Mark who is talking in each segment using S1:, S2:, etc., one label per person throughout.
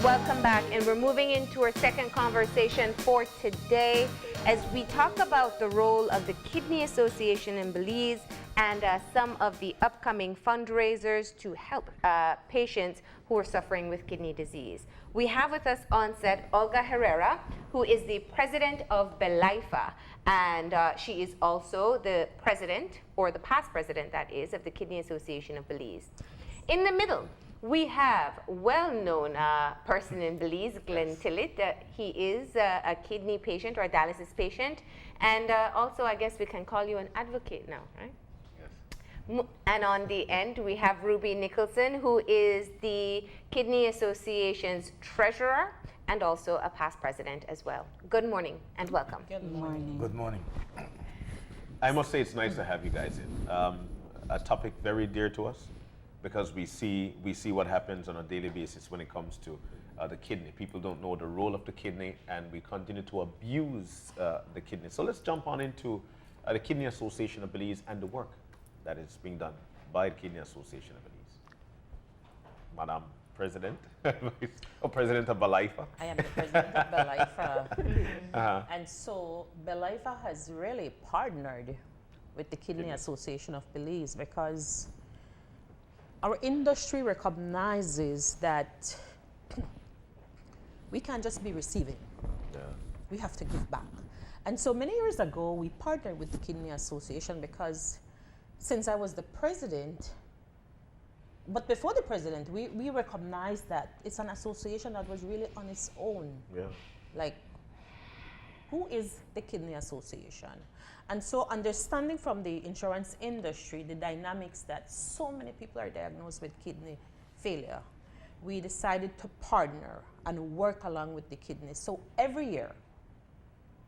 S1: welcome back, and we're moving into our second conversation for today as we talk about the role of the Kidney Association in Belize and some of the upcoming fundraisers to help patients who are suffering with kidney disease. We have with us on set Olga Herrera, who is the president of BELAIFA, and she is also the president, or the past president that is, of the Kidney Association of Belize. In the middle, we have well-known person in Belize, Glenn Tillett. He is a kidney patient or a dialysis patient, and also I guess we can call you an advocate now, right? Yes. And on the end, we have Ruby Nicholson, who is the Kidney Association's treasurer and also a past president as well. Good morning and welcome.
S2: Good morning.
S3: Good morning.
S4: I must say it's nice to have you guys in. A topic very dear to us, because we see what happens on a daily basis when it comes to the kidney. People don't know the role of the kidney, and we continue to abuse the kidney. So let's jump on into the Kidney Association of Belize and the work that is being done by the Kidney Association of Belize. Madam President, or President of BELAIFA.
S2: I am the president of BELAIFA. And so BELAIFA has really partnered with the Kidney Association of Belize because our industry recognizes that we can't just be receiving.
S4: Yeah.
S2: We have to give back. And so many years ago, we partnered with the Kidney Association because since I was the president, but before the president, we recognized that it's an association that was really on its own.
S4: Yeah.
S2: Like, who is the Kidney Association? And so understanding from the insurance industry, the dynamics that so many people are diagnosed with kidney failure, we decided to partner and work along with the kidney. So every year,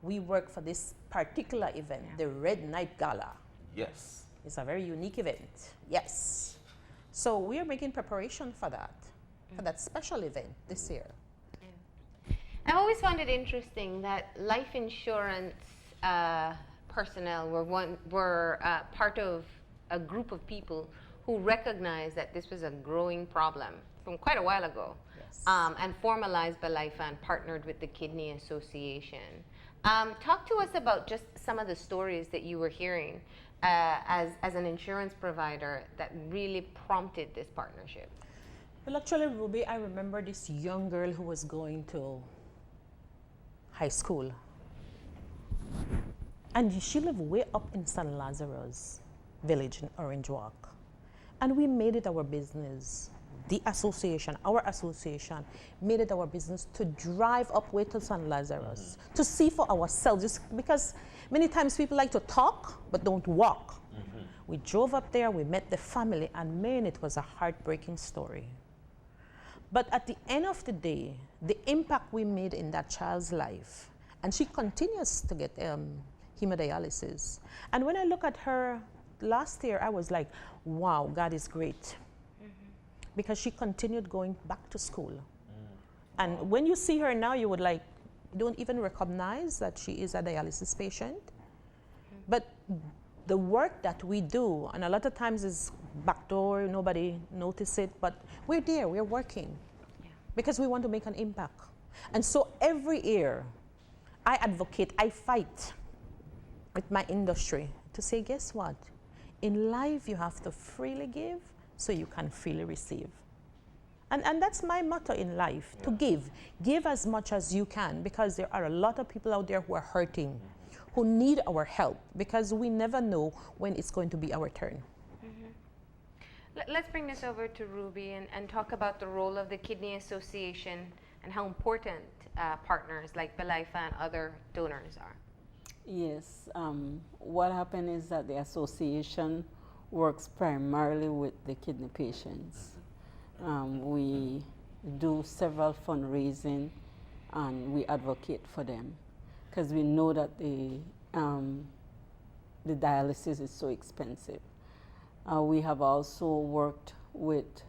S2: we work for this particular event, the Red Night Gala.
S4: Yes.
S2: It's a very unique event, yes. So we are making preparation for that special event this year.
S1: Yeah. I always found it interesting that life insurance personnel were part of a group of people who recognized that this was a growing problem from quite a while ago,
S2: yes.
S1: And formalized BELAIFA and partnered with the Kidney Association. Talk to us about just some of the stories that you were hearing as an insurance provider that really prompted this partnership.
S2: Well, actually, Ruby, I remember this young girl who was going to high school. And she lived way up in San Lazarus village in Orange Walk. And we made it our business. The association, our association, made it our business to drive up way to San Lazarus, to see for ourselves, just because many times people like to talk, but don't walk. We drove up there, we met the family, and man, it was a heartbreaking story. But at the end of the day, the impact we made in that child's life, and she continues to get hemodialysis. And when I look at her last year, I was like, wow, God is great. Because she continued going back to school. And when you see her now, you would like, don't even recognize that she is a dialysis patient. But the work that we do, and a lot of times is backdoor, nobody notice it, but we're there, we're working. Yeah. Because we want to make an impact. And so every year, I advocate, I fight with my industry to say, guess what? In life, you have to freely give so you can freely receive. And that's my motto in life, to give. Give as much as you can, because there are a lot of people out there who are hurting, who need our help, because we never know when it's going to be our turn.
S1: Let's bring this over to Ruby and talk about the role of the Kidney Association and how important partners like BELAIFA and other donors are.
S5: Yes, what happened is that the association works primarily with the kidney patients. We do several fundraising and we advocate for them because we know that the dialysis is so expensive. We have also worked with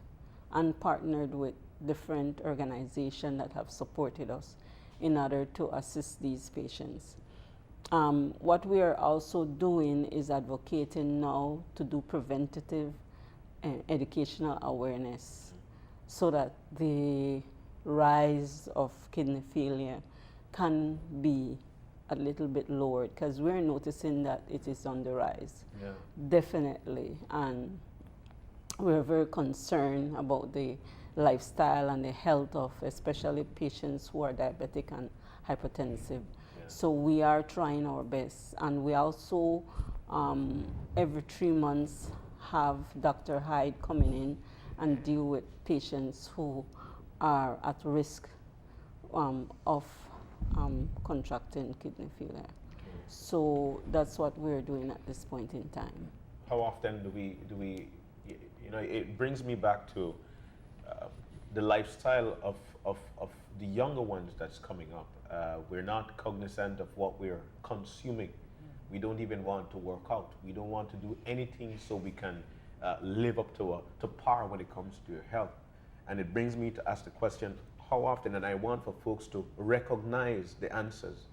S5: and partnered with different organizations that have supported us in order to assist these patients. What we are also doing is advocating now to do preventative educational awareness so that the rise of kidney failure can be a little bit lowered, because we're noticing that it is on the rise.
S4: Yeah.
S5: Definitely. And we're very concerned about the lifestyle and the health of especially patients who are diabetic and hypertensive.
S4: Yeah.
S5: So we are trying our best. And we also, every 3 months, have Dr. Hyde coming in and deal with patients who are at risk of contracting kidney failure. So that's what we're doing at this point in time.
S4: How often do we, you know, it brings me back to the lifestyle of the younger ones that's coming up. We're not cognizant of what we're consuming. We don't even want to work out. We don't want to do anything so we can live up to par when it comes to your health. And it brings me to ask the question, how often, and I want for folks to recognize the answers,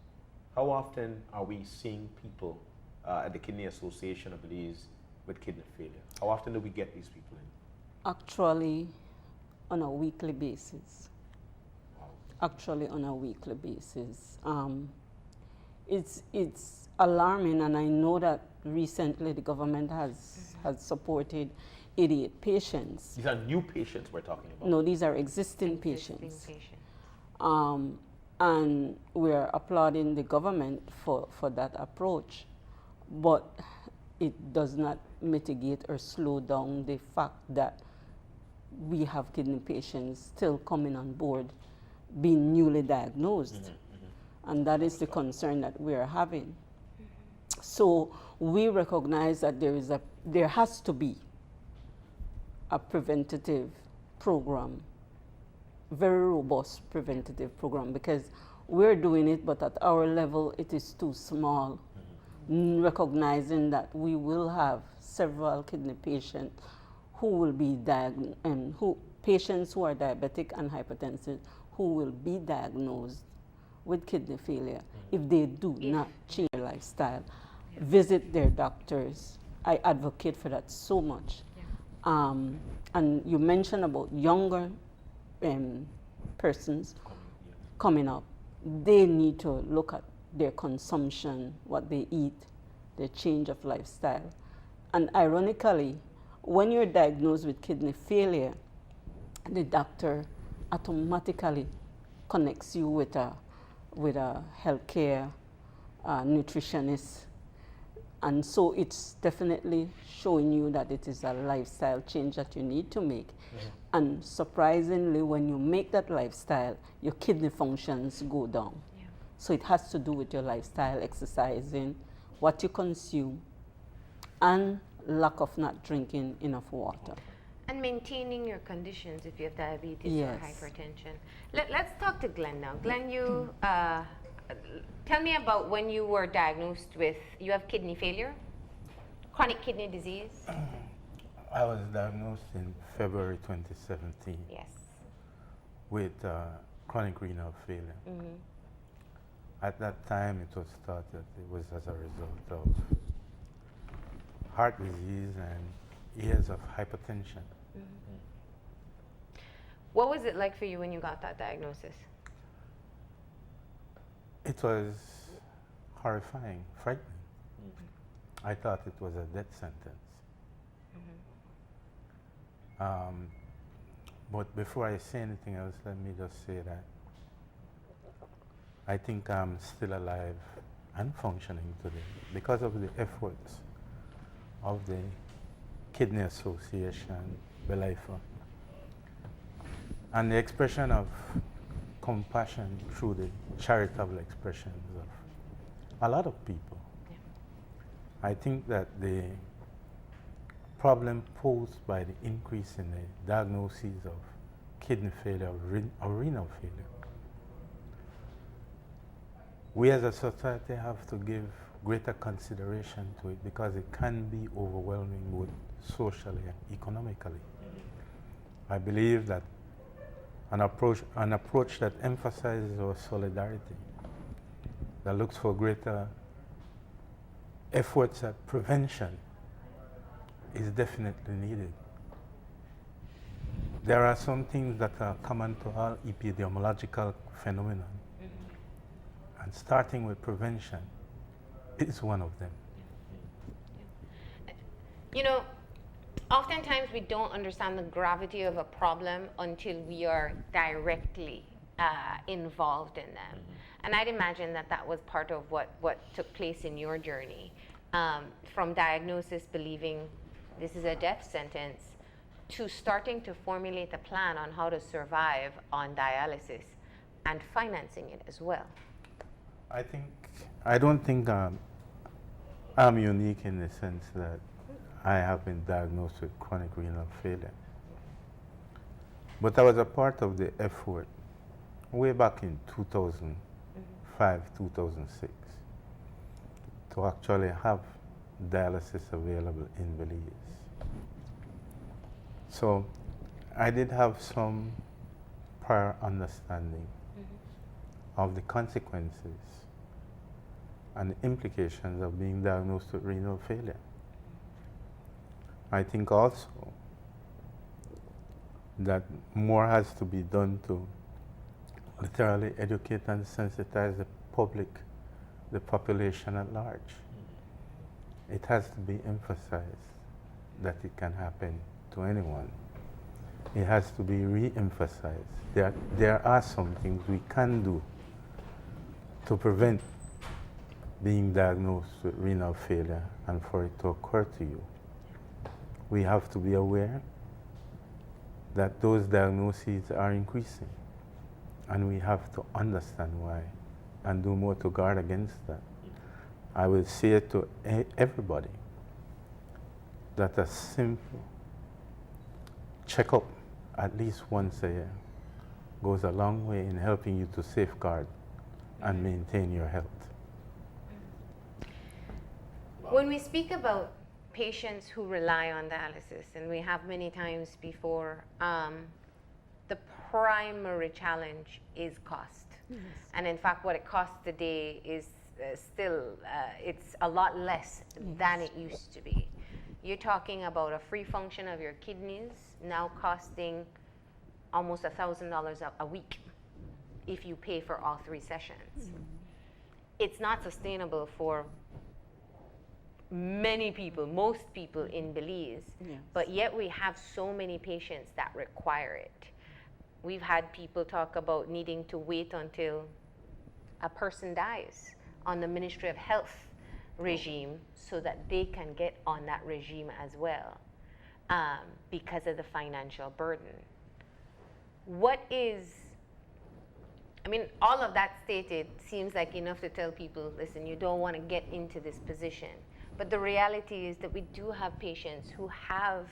S4: how often are we seeing people at the Kidney Association of Belize with kidney failure? How often do we get these people in?
S5: Actually, on a weekly basis.
S4: Wow.
S5: Actually, on a weekly basis. It's alarming, and I know that recently the government has supported 88 patients.
S4: These are new patients we're talking about.
S5: No, these are existing patients. And we're applauding the government for that approach, but it does not mitigate or slow down the fact that we have kidney patients still coming on board, being newly diagnosed. And that is the concern that we are having. So we recognize that there has to be a preventative program, very robust preventative program, because we're doing it, but at our level it is too small. Recognizing that we will have several kidney patients who will be patients who are diabetic and hypertensive who will be diagnosed with kidney failure if they do not change their lifestyle, visit their doctors. I advocate for that so much. And you mentioned about younger persons coming up. They need to look at their consumption, what they eat, their change of lifestyle. And ironically, when you're diagnosed with kidney failure, the doctor automatically connects you with a healthcare nutritionist. And so it's definitely showing you that it is a lifestyle change that you need to make. And surprisingly, when you make that lifestyle, your kidney functions go down. So it has to do with your lifestyle, exercising, what you consume, and lack of not drinking enough water.
S1: And maintaining your conditions if you have diabetes or hypertension. Let's talk to Glenn now. Glenn, you tell me about when you were diagnosed with, you have kidney failure, chronic kidney disease.
S3: I was diagnosed in February 2017
S1: Yes.
S3: with chronic renal failure. At that time, it was thought that it was as a result of heart disease and years of hypertension.
S1: What was it like for you when you got that diagnosis?
S3: It was horrifying, frightening. I thought it was a death sentence. But before I say anything else, let me just say that I think I'm still alive and functioning today because of the efforts of the Kidney Association, BELAIFA, and the expression of compassion through the charitable expressions of a lot of people. I think that the problem posed by the increase in the diagnoses of kidney failure or renal failure, we as a society have to give greater consideration to it because it can be overwhelming both socially and economically. I believe that an approach that emphasizes our solidarity, that looks for greater efforts at prevention, is definitely needed. there are some things that are common to all epidemiological phenomena. And starting with prevention is one of them.
S1: You know, oftentimes we don't understand the gravity of a problem until we are directly involved in them. And I'd imagine that that was part of what took place in your journey. From diagnosis, believing this is a death sentence, to starting to formulate a plan on how to survive on dialysis and financing it as well.
S3: I don't think I'm unique in the sense that I have been diagnosed with chronic renal failure. But I was a part of the effort way back in 2005, 2006 to actually have dialysis available in Belize. So I did have some prior understanding of the consequences and the implications of being diagnosed with renal failure. I think also that more has to be done to literally educate and sensitize the public, the population at large. It has to be emphasized that it can happen to anyone. It has to be re-emphasized. There are some things we can do to prevent being diagnosed with renal failure and for it to occur to you. We have to be aware that those diagnoses are increasing, and we have to understand why and do more to guard against that. I will say it to everybody that a simple checkup at least once a year goes a long way in helping you to safeguard and maintain your health.
S1: When we speak about patients who rely on dialysis, and we have many times before, the primary challenge is cost. Yes. And in fact, what it costs today is still, it's a lot less than it used to be. You're talking about a free function of your kidneys now costing almost $1,000 a week if you pay for all 3 sessions. It's not sustainable for many people, most people in Belize, but yet we have so many patients that require it. We've had people talk about needing to wait until a person dies on the Ministry of Health regime so that they can get on that regime as well, because of the financial burden. What is, I mean, all of that stated seems like enough to tell people, listen, you don't want to get into this position. But the reality is that we do have patients who have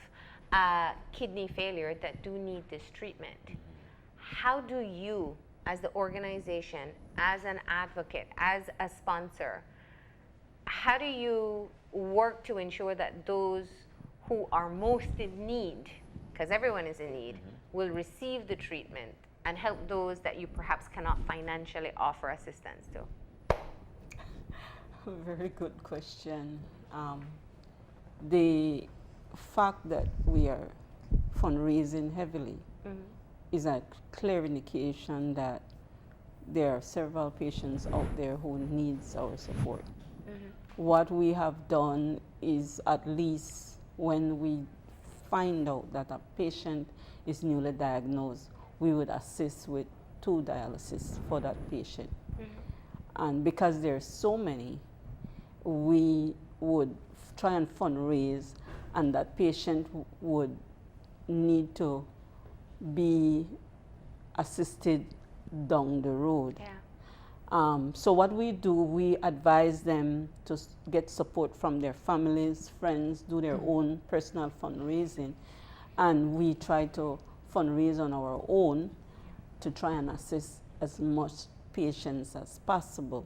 S1: kidney failure that do need this treatment. How do you, as the organization, as an advocate, as a sponsor, how do you work to ensure that those who are most in need, because everyone is in need, will receive the treatment and help those that you perhaps cannot financially offer assistance to?
S5: Very good question. The fact that we are fundraising heavily is a clear indication that there are several patients out there who needs our support. What we have done is, at least when we find out that a patient is newly diagnosed, we would assist with 2 dialysis for that patient. And because there are so many, we would try and fundraise, and that patient would need to be assisted down the road. So what we do, we advise them to get support from their families, friends, do their own personal fundraising, and we try to fundraise on our own to try and assist as much patients as possible.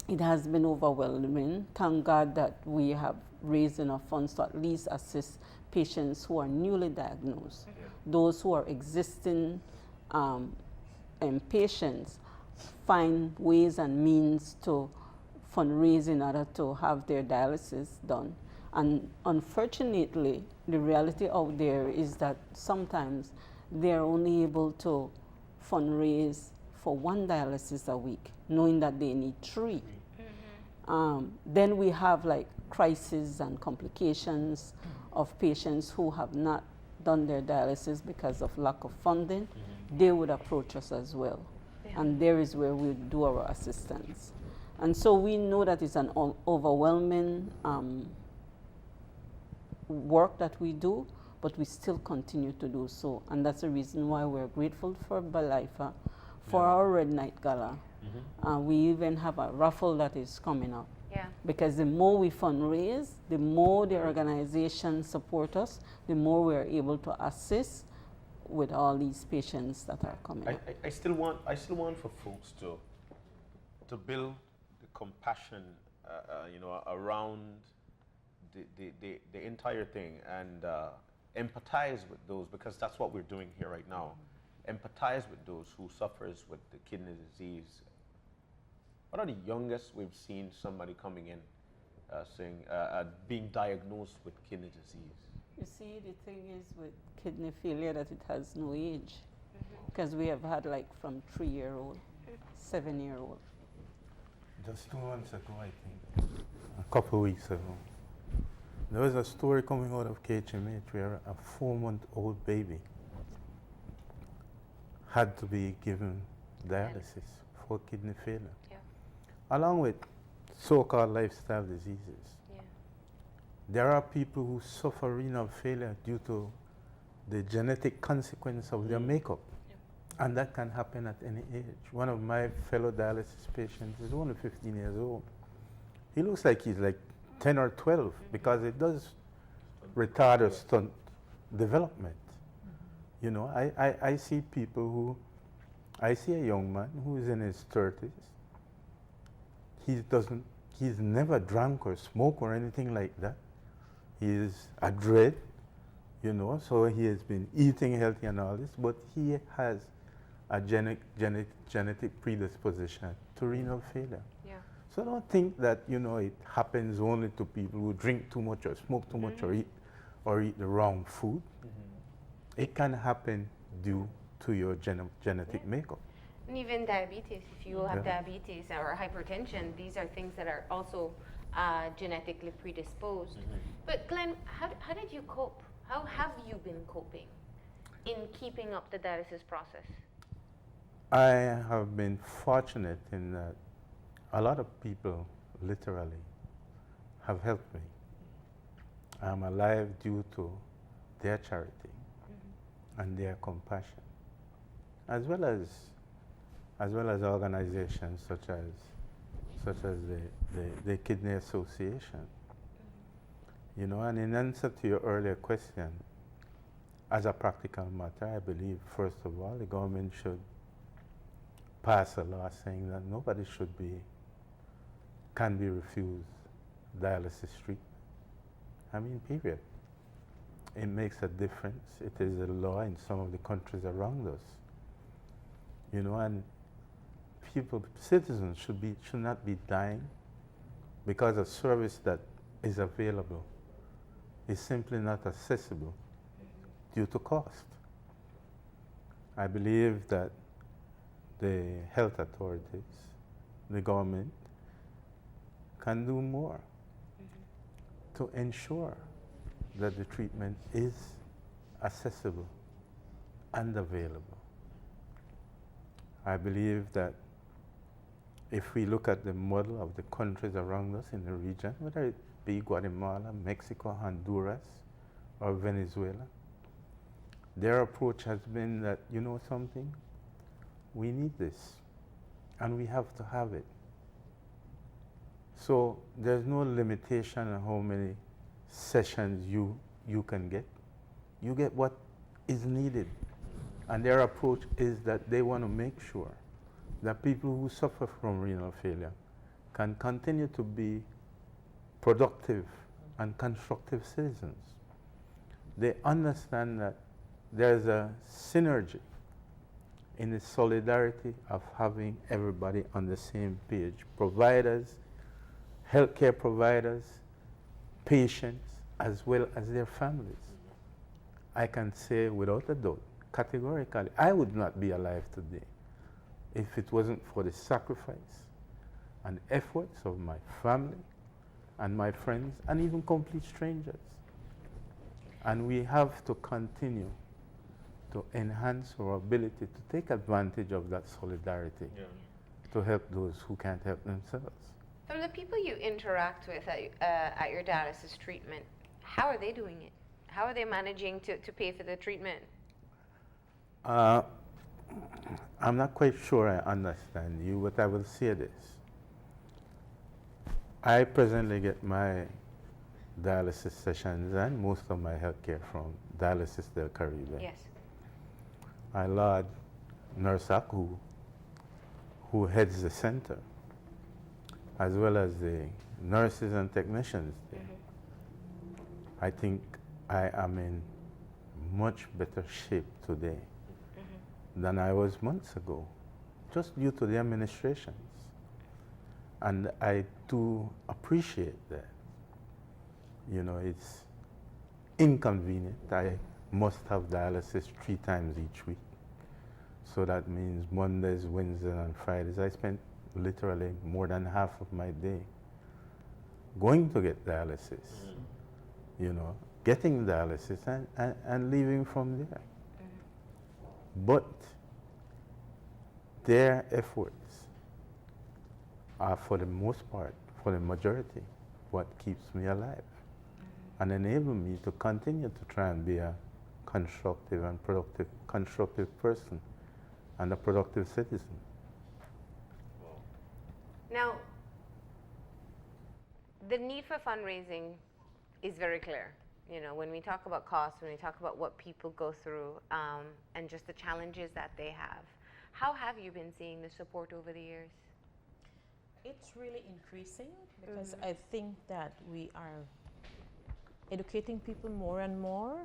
S5: It has been overwhelming. Thank God that we have raised enough funds to at least assist patients who are newly diagnosed. Those who are existing patients find ways and means to fundraise in order to have their dialysis done. And unfortunately, the reality out there is that sometimes they're only able to fundraise for one dialysis a week, knowing that they need 3. Then we have like crises and complications of patients who have not done their dialysis because of lack of funding. They would approach us as well. And there is where we do our assistance. And so we know that it's an overwhelming work that we do, but we still continue to do so. And that's the reason why we're grateful for BELAIFA, for our Red Night Gala. We even have a raffle that is coming up. Because the more we fundraise, the more the organization support us, the more we're able to assist with all these patients that are coming up.
S4: I still want for folks to build the compassion, you know, around the entire thing, and empathize with those, because that's what we're doing here right now. Empathize with those who suffers with the kidney disease. What are the youngest we've seen somebody coming in saying being diagnosed with kidney disease?
S5: You see, the thing is with kidney failure that it has no age, because we have had like from 3-year-old, 7-year-old.
S3: Just 2 months ago, I think, a couple of weeks ago, there was a story coming out of KHMH where a 4-month-old baby had to be given dialysis for kidney failure, along with so-called lifestyle diseases. There are people who suffer renal failure due to the genetic consequence of their makeup. And that can happen at any age. One of my fellow dialysis patients is only 15 years old. He looks like he's like 10 or 12 because it does retard or stunt development. You know, I see people who, I see a young man who is in his 30s. He's never drunk or smoked or anything like that. He is adroit, you know, so he has been eating healthy and all this, but he has a genetic predisposition to renal failure. So don't think that, you know, it happens only to people who drink too much or smoke too much or eat the wrong food. It can happen due to your genetic makeup.
S1: And even diabetes, if you have diabetes or hypertension, these are things that are also genetically predisposed. But Glenn, how did you cope? How have you been coping in keeping up the dialysis process?
S3: I have been fortunate in that a lot of people literally have helped me. I'm alive due to their charity and their compassion, as well as organizations such as the Kidney Association. You know, and in answer to your earlier question, as a practical matter, I believe, first of all, the government should pass a law saying that nobody can be refused dialysis treatment. I mean, period. It makes a difference. It is a law in some of the countries around us. You know, and citizens should not be dying because a service that is available is simply not accessible due to cost. I believe that the health authorities, the government, can do more to ensure that the treatment is accessible and available. I believe that if we look at the model of the countries around us in the region, whether it be Guatemala, Mexico, Honduras, or Venezuela, their approach has been that, you know something, we need this, and we have to have it. So there's no limitation on how many sessions you can get. You get what is needed. And their approach is that they want to make sure that people who suffer from renal failure can continue to be productive and constructive citizens. They understand that there's a synergy in the solidarity of having everybody on the same page. Providers, healthcare providers, patients as well as their families. I can say without a doubt, categorically, I would not be alive today if it wasn't for the sacrifice and efforts of my family and my friends and even complete strangers. And we have to continue to enhance our ability to take advantage of that solidarity to help those who can't help themselves.
S1: From the people you interact with at your dialysis treatment, how are they doing it? How are they managing to pay for the treatment?
S3: I'm not quite sure I understand you, but I will say this. I presently get my dialysis sessions and most of my health care from Dialysis del Caribe.
S1: Yes.
S3: I laud Nurse Aku, who heads the center, as well as the nurses and technicians there. I think I am in much better shape today than I was months ago, just due to the administrations. And I do appreciate that. You know, it's inconvenient. I must have dialysis 3 times each week. So that means Mondays, Wednesdays, and Fridays. I spent literally more than half of my day going to get dialysis, you know, getting dialysis and leaving from there. But their efforts are, for the most part, for the majority, what keeps me alive and enable me to continue to try and be a constructive and constructive person and a productive citizen.
S1: Now, the need for fundraising is very clear. You know, when we talk about costs, when we talk about what people go through, and just the challenges that they have. How have you been seeing the support over the years?
S2: It's really increasing because I think that we are educating people more and more.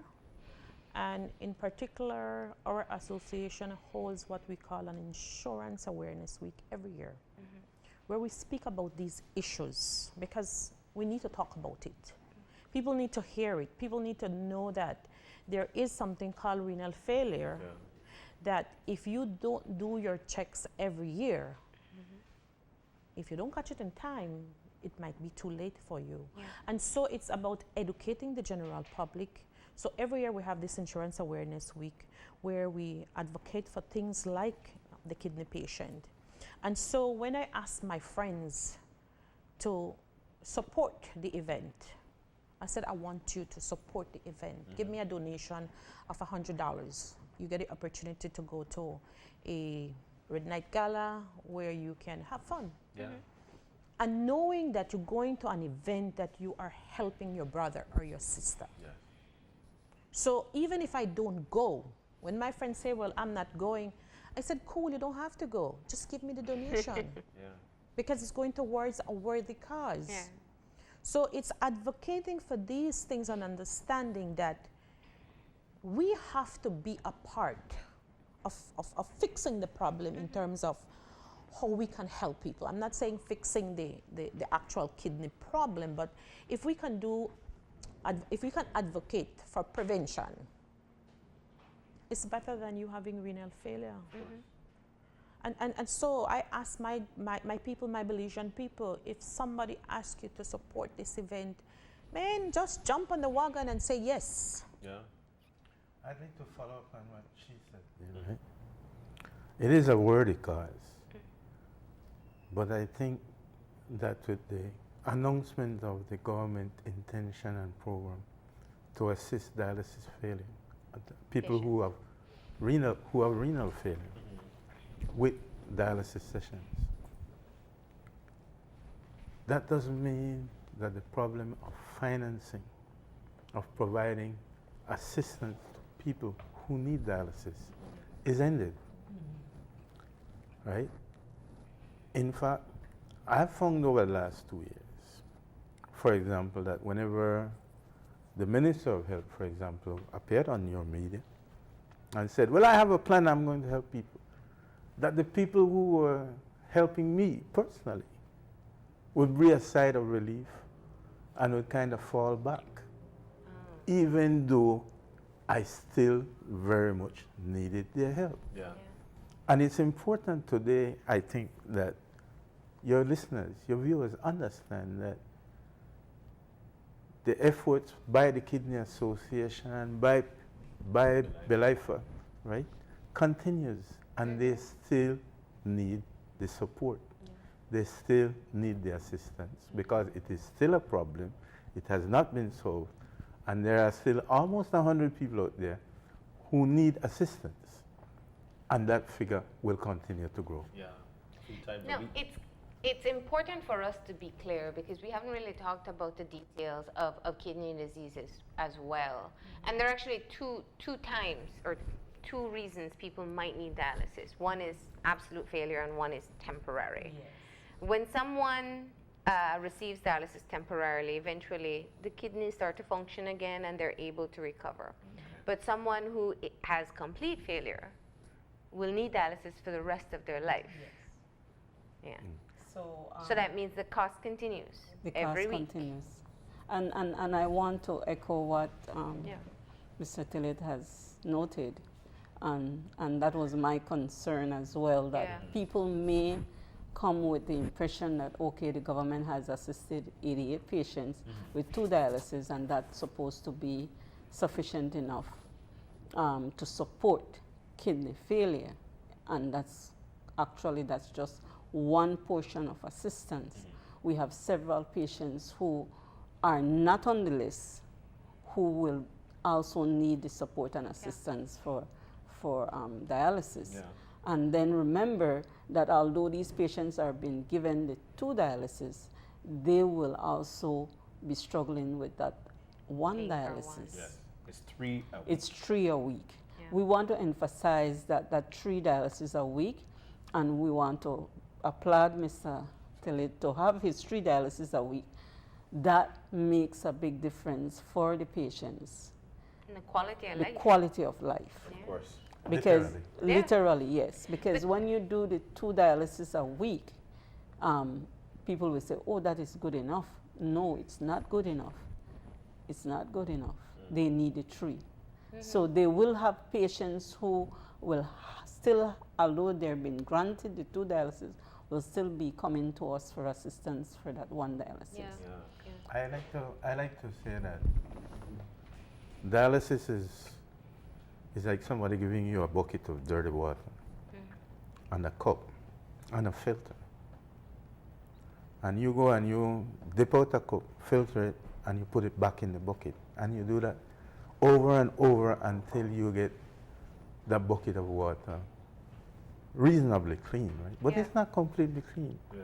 S2: And in particular, our association holds what we call an Insurance Awareness Week every year, where we speak about these issues because we need to talk about it. People need to hear it. People need to know that there is something called renal failure, that if you don't do your checks every year, if you don't catch it in time, it might be too late for you. And so it's about educating the general public. So every year we have this Insurance Awareness Week where we advocate for things like the kidney patient. And so when I ask my friends to support the event, I said, I want you to support the event. Give me a donation of $100. You get the opportunity to go to a Red Night Gala where you can have fun. And knowing that you're going to an event that you are helping your brother or your sister. So even if I don't go, when my friends say, well, I'm not going, I said, cool, you don't have to go. Just give me the donation. Because it's going towards a worthy cause. So it's advocating for these things and understanding that we have to be a part of fixing the problem in terms of how we can help people. I'm not saying fixing the actual kidney problem, but if we can do, if we can advocate for prevention, it's better than you having renal failure. And so I ask my people, my Belizean people, if somebody asks you to support this event, man, just jump on the wagon and say yes.
S3: I'd like to follow up on what she said. Right? It is a worthy cause, but I think that with the announcement of the government intention and program to assist dialysis failure, people who have renal failure with dialysis sessions, that doesn't mean that the problem of financing, of providing assistance to people who need dialysis is ended, right? In fact, I've found over the last 2 years, for example, that whenever the Minister of Health, for example, appeared on your media and said, well, I have a plan, I'm going to help people, that the people who were helping me personally would bring a sigh of relief and would kind of fall back, even though I still very much needed their help.
S4: Yeah.
S3: And it's important today, I think, that your listeners, your viewers understand that the efforts by the Kidney Association and by BELAIFA, right, continues, and they still need the support. They still need the assistance because it is still a problem. It has not been solved, and there are still almost 100 people out there who need assistance, and that figure will continue to grow.
S4: Yeah. 3 times a
S1: Now,
S4: week.
S1: it's important for us to be clear because we haven't really talked about the details of kidney diseases as well. And there are actually two times or two reasons people might need dialysis. One is absolute failure and one is temporary. When someone receives dialysis temporarily, eventually the kidneys start to function again and they're able to recover. But someone who has complete failure will need dialysis for the rest of their life. Yeah. So that means the cost continues
S5: The
S1: every
S5: cost
S1: week.
S5: continues. And I want to echo what
S1: Yeah.
S5: Mr. Tillett has noted. And that was my concern as well, that
S1: Yeah.
S5: people may come with the impression that, okay, the government has assisted 88 patients with 2 dialysis, and that's supposed to be sufficient enough to support kidney failure. And that's just one portion of assistance. We have several patients who are not on the list who will also need the support and assistance for dialysis.
S4: Yeah.
S5: And then remember that although these patients are being given the 2 dialysis, they will also be struggling with that 1
S1: Paying for
S5: dialysis.
S4: Yes. It's 3 a week.
S5: It's 3 a week.
S1: Yeah.
S5: We want to emphasize that 3 dialysis a week, and we want to applaud Mr. Tillett to have his 3 dialysis a week. That makes a big difference for the patients,
S1: And the quality of
S5: the
S1: life.
S5: quality of life.
S4: Of course.
S5: Because
S3: Literally.
S5: literally, yes, because when you do the 2 dialysis a week, people will say, oh, that is good enough. No, it's not good enough. It's not good enough. They need the 3. So they will have patients who will still, although they've been granted the 2 dialysis, will still be coming to us for assistance for that 1 dialysis.
S1: Yeah.
S4: Yeah.
S3: I like to say that dialysis is like somebody giving you a bucket of dirty water and a cup and a filter. And you go and you dip out a cup, filter it, and you put it back in the bucket. And you do that over and over until you get that bucket of water reasonably clean, right? But
S1: Yeah.
S3: it's not completely clean.
S4: Yeah.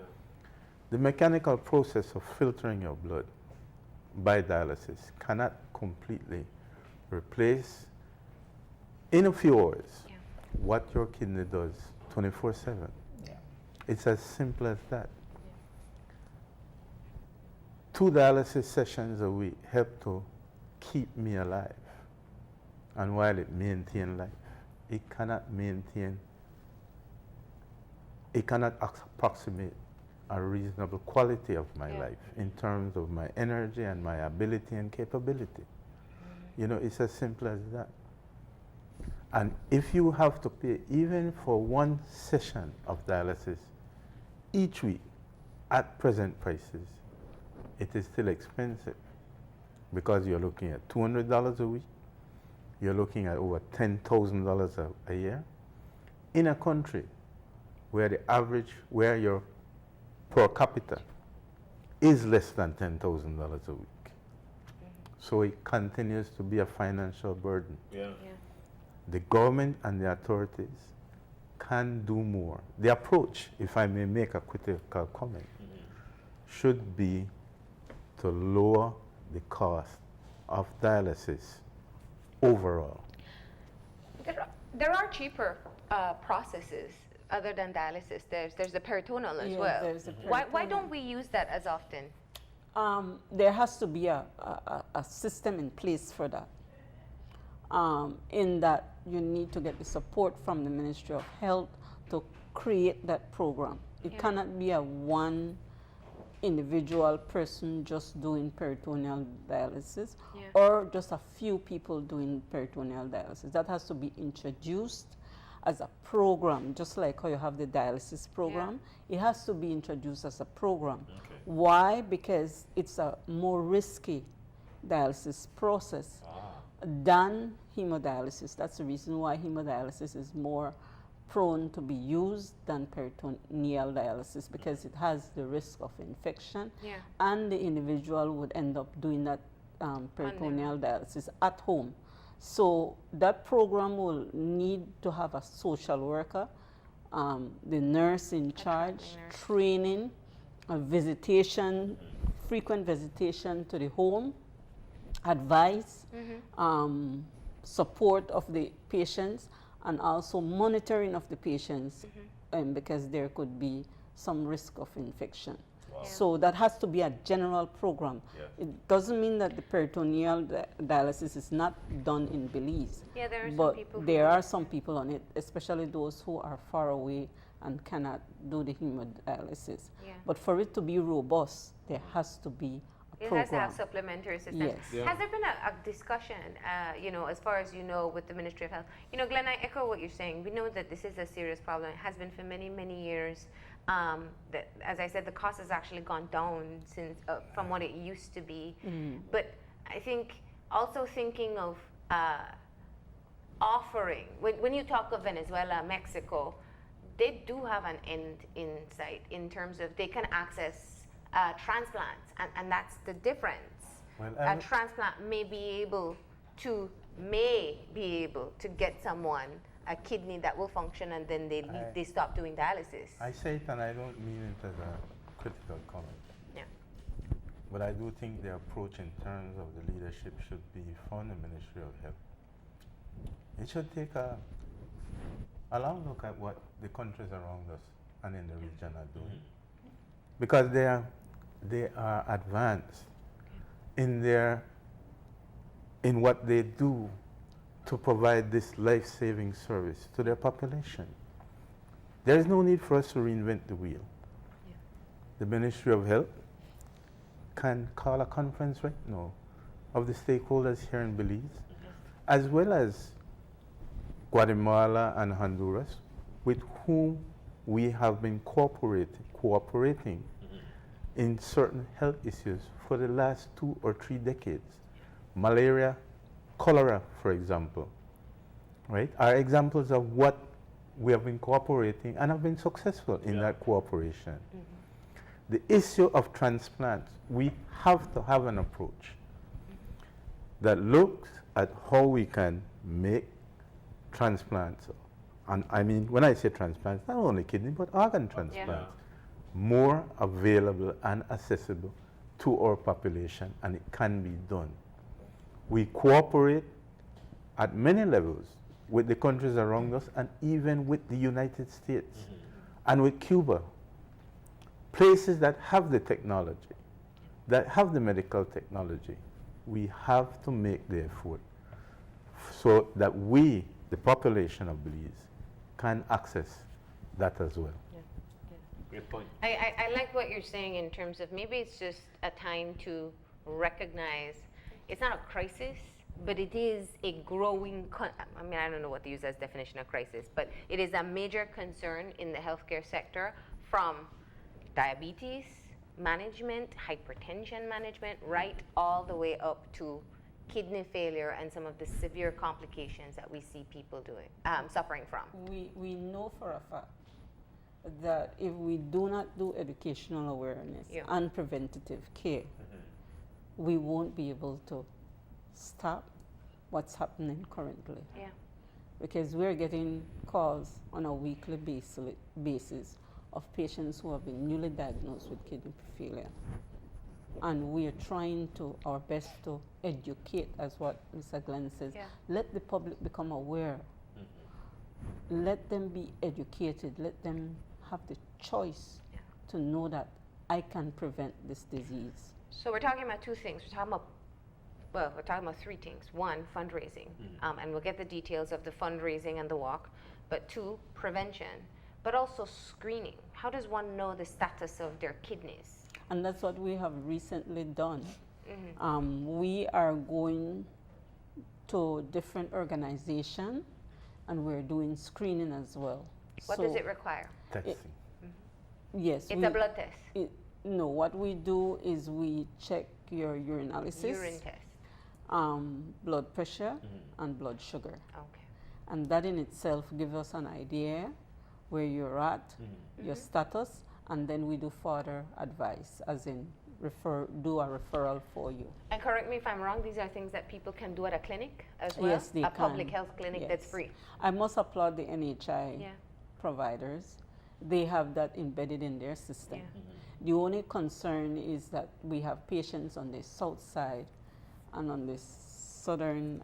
S3: The mechanical process of filtering your blood by dialysis cannot completely replace, in a few hours,
S1: Yeah.
S3: what your kidney does 24/7.
S2: Yeah.
S3: It's as simple as that. 2 dialysis sessions a week help to keep me alive. And while it maintains life, it cannot approximate a reasonable quality of my
S1: Yeah.
S3: life in terms of my energy and my ability and capability. You know, it's as simple as that. And if you have to pay even for 1 session of dialysis each week at present prices, it is still expensive because you're looking at $200 a week. You're looking at over $10,000 a year in a country where the average, where your per capita is less than $10,000 a week. So it continues to be a financial burden.
S4: Yeah.
S3: The government and the authorities can do more. The approach, if I may make a critical comment, should be to lower the cost of dialysis overall.
S1: There are cheaper processes other than dialysis. There's the peritoneal as
S5: Yeah,
S1: well.
S5: there's the
S1: Why
S5: peritoneal.
S1: don't we use that as often?
S5: There has to be a system in place for that. In that you need to get the support from the Ministry of Health to create that program. It
S1: Yeah.
S5: cannot be a one individual person just doing peritoneal dialysis
S1: Yeah.
S5: or just a few people doing peritoneal dialysis. That has to be introduced as a program, just like how you have the dialysis program. It has to be introduced as a program.
S4: Okay.
S5: Why? Because it's a more risky dialysis process than hemodialysis. That's the reason why hemodialysis is more prone to be used than peritoneal dialysis, because it has the risk of infection,
S1: Yeah.
S5: and the individual would end up doing that peritoneal dialysis at home. So that program will need to have a social worker, the nurse in charge,
S1: nurse.
S5: training, a visitation, frequent visitation to the home, advice, support of the patients, and also monitoring of the patients, because there could be some risk of infection.
S4: Wow.
S5: So that has to be a general program.
S4: Yes.
S5: It doesn't mean that the peritoneal dialysis is not done in Belize.
S1: Yeah, there are some
S5: But
S1: people who
S5: there
S1: do
S5: are
S1: it.
S5: some people on it, especially those who are far away and cannot do the hemodialysis.
S1: Yeah.
S5: But for it to be robust, there has to be a
S1: It
S5: program.
S1: has to have supplementary assistance.
S5: Yes.
S4: Yeah.
S1: Has there been a discussion, you know, as far as you know, with the Ministry of Health? You know, Glenn, I echo what you're saying. We know that this is a serious problem. It has been for many, many years. That, as I said, the cost has actually gone down since from what it used to be. But I think also thinking of offering, when you talk of Venezuela, Mexico, they do have an end in sight in terms of they can access transplants, and that's the difference.
S3: Well,
S1: A transplant may be able to get someone a kidney that will function, and then they stop doing dialysis.
S3: I say it, and I don't mean it as a critical comment.
S1: Yeah.
S3: But I do think the approach in terms of the leadership should be from the Ministry of Health. It should take a long look at what the countries around us and in the region are doing. Because they are advanced in what they do to provide this life-saving service to their population. There is no need for us to reinvent the wheel.
S1: Yeah.
S3: The Ministry of Health can call a conference right now of the stakeholders here in Belize, as well as Guatemala and Honduras, with whom we have been cooperating in certain health issues for the last 2 or 3 decades. Malaria, cholera, for example, right, are examples of what we have been cooperating and have been successful in that cooperation. The issue of transplants, we have to have an approach that looks at how we can make transplants, and I mean, when I say transplants, not only kidney, but organ transplants, more available and accessible to our population, and it can be done. We cooperate at many levels with the countries around us, and even with the United States and with Cuba. Places that have the technology, that have the medical technology, we have to make the effort so that we, the population of Belize, can access that as well.
S4: Great point.
S1: I like what you're saying in terms of maybe it's just a time to recognize it's not a crisis, but it is a growing, I mean, I don't know what to use as definition of crisis, but it is a major concern in the healthcare sector, from diabetes management, hypertension management, right all the way up to kidney failure and some of the severe complications that we see people suffering from.
S5: We know for a fact that if we do not do educational awareness and preventative care, we won't be able to stop what's happening currently.
S1: Yeah.
S5: Because we're getting calls on a weekly basis of patients who have been newly diagnosed with kidney failure. And we are trying our best to educate, as what Mr. Glenn says.
S1: Yeah.
S5: Let the public become aware. Let them be educated. Let them have the choice to know that I can prevent this disease.
S1: So we're talking about 2 things. We're talking about 3 things. 1, fundraising, and we'll get the details of the fundraising and the walk. But 2, prevention, but also screening. How does one know the status of their kidneys?
S5: And that's what we have recently done. We are going to different organizations and we're doing screening as well.
S1: What does it require?
S3: Testing.
S5: Yes.
S1: It's a blood test.
S5: No, what we do is we check your urinalysis,
S1: Urine test.
S5: blood pressure, and blood sugar.
S1: Okay.
S5: And that in itself gives us an idea where you're at, your status, and then we do further advice, as in do a referral for you.
S1: And correct me if I'm wrong, these are things that people can do at a clinic as well?
S5: Yes, they
S1: a
S5: can.
S1: public health clinic that's
S5: Yes.
S1: free.
S5: I must applaud the NHI
S1: Yeah.
S5: providers. They have that embedded in their system.
S1: Yeah.
S5: The only concern is that we have patients on the south side and on the southern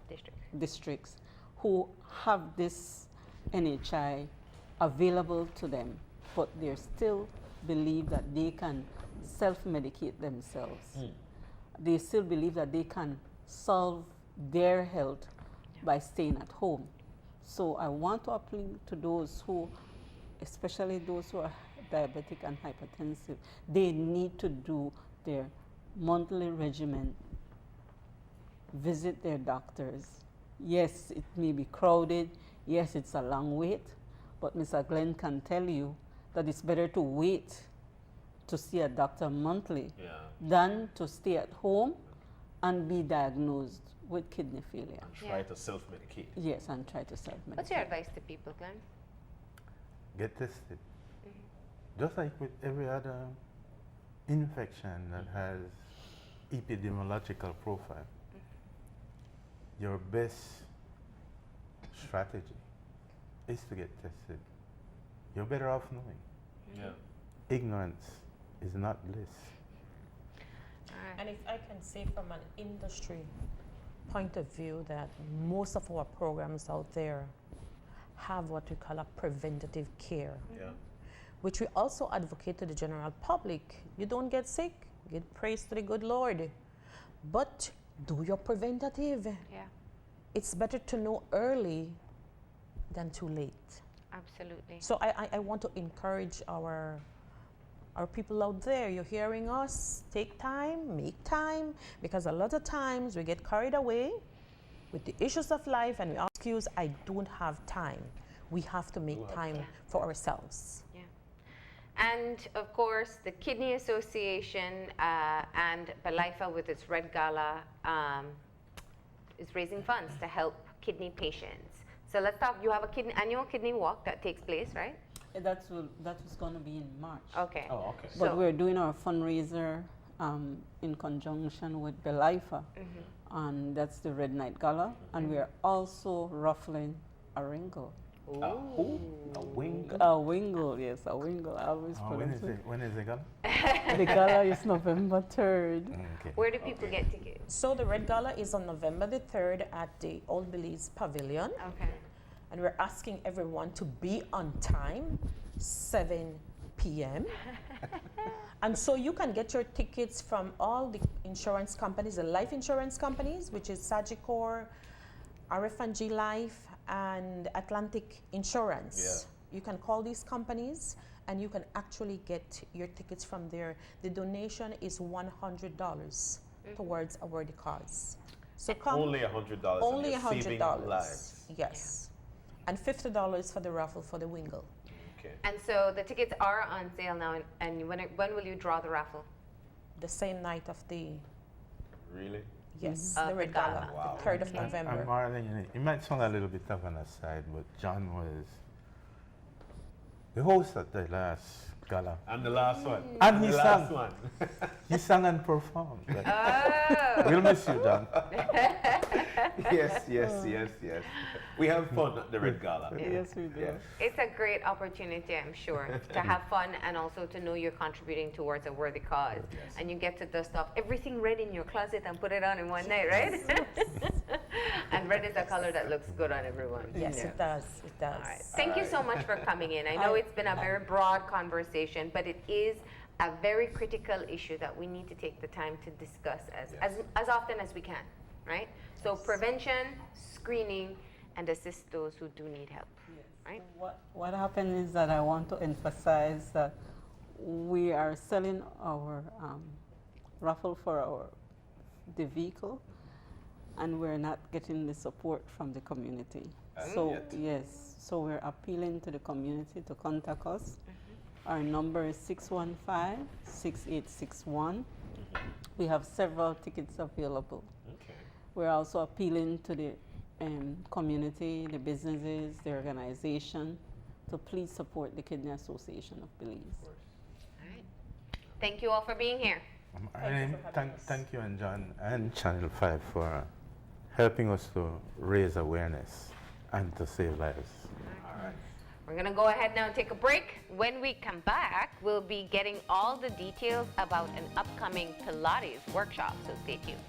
S1: District.
S5: districts who have this NHI available to them, but they still believe that they can self-medicate themselves. They still believe that they can solve their health by staying at home. So I want to appeal to those who, especially those who are diabetic and hypertensive, they need to do their monthly regimen, visit their doctors. Yes, it may be crowded. Yes, it's a long wait, but Mr. Glenn can tell you that it's better to wait to see a doctor monthly than to stay at home and be diagnosed with kidney failure.
S4: Try to self-medicate.
S5: Yes, and try to self-medicate.
S1: What's your advice to people, Glenn?
S3: Get tested. Just like with every other infection that has epidemiological profile, your best strategy is to get tested. You're better off knowing.
S4: Yeah.
S3: Ignorance is not bliss.
S1: All right.
S2: And if I can say from an industry point of view that most of our programs out there have what we call a preventative care,
S4: Yeah.
S2: which we also advocate to the general public. You don't get sick, give praise to the good Lord, but do your preventative.
S1: Yeah,
S2: It's better to know early than too late.
S1: absolutely.
S2: So I want to encourage our people out there. You're hearing us, take time, make time, because a lot of times we get carried away with the issues of life and we excuse, I don't have time. We have to make time for ourselves.
S1: Yeah. And of course, the Kidney Association and BELAIFA with its Red Gala is raising funds to help kidney patients. So let's talk. You have a annual kidney walk that takes place, right?
S5: That was going to be in March.
S1: Okay.
S4: Oh, okay.
S5: But
S1: So-
S5: we're doing our fundraiser in conjunction with BELAIFA, and that's the Red Night Gala, and we're also raffling a Wingle.
S4: A Wingle?
S5: A Wingle, yes, a Wingle. I always
S3: Oh, when is
S5: pronounce
S3: it? When is it gonna?
S5: The gala is November 3rd.
S3: Okay.
S1: Where do people get tickets?
S2: So the Red Gala is on November the 3rd at the Old Belize Pavilion.
S1: Okay.
S2: And we're asking everyone to be on time, 7 p.m. And so you can get your tickets from all the insurance companies, the life insurance companies, which is Sagicor, RF&G Life, and Atlantic Insurance. You can call these companies and you can actually get your tickets from there. The donation is $100 towards a worthy cause. So come.
S4: Only $100.
S2: Only
S4: and you're saving
S2: $100.
S4: lives.
S2: Yes. And $50 for the raffle for the Wingle.
S4: Okay.
S1: And so the tickets are on sale now, and when will you draw the raffle?
S2: The same night of the,
S4: Really?
S2: yes,
S1: Of
S2: the
S1: the
S2: Red
S1: gala.
S2: Gala,
S4: Wow.
S2: the 3rd of
S1: Okay.
S3: I'm
S2: November.
S3: marveling in it. It might sound a little bit of an aside, but John was the host at the last gala.
S4: And the last one.
S3: And he
S4: the last
S3: sang.
S4: one.
S3: He sang and performed. Like,
S1: Oh.
S3: we'll miss you, John.
S4: yes. We have fun at the Red Gala.
S5: Yes, we do.
S4: Yeah.
S1: It's a great opportunity, I'm sure, to have fun and also to know you're contributing towards a worthy cause.
S4: Yes.
S1: And you get to dust off everything red in your closet and put it on in one night, right? And red is a color that looks good on everyone.
S2: Yes,
S1: Yeah.
S2: it does. It does.
S1: All right. Thank you so much for coming in. I know it's been a very broad conversation, but it is a very critical issue that we need to take the time to discuss as often as we can, right? So prevention, screening, and assist those who do need help, right?
S5: What happened is that I want to emphasize that we are selling our raffle for the vehicle, and we're not getting the support from the community. So
S4: yet.
S5: yes, so we're appealing to the community to contact us. Our number is 615-6861. We have several tickets available.
S4: Okay.
S5: We're also appealing to the community, the businesses, the organization, to please support the Kidney Association of Belize.
S1: All right. Thank you all for being here.
S3: Thank you, and John and Channel 5 for helping us to raise awareness and to save lives.
S1: We're going to go ahead now and take a break. When we come back, we'll be getting all the details about an upcoming Pilates workshop, so stay tuned.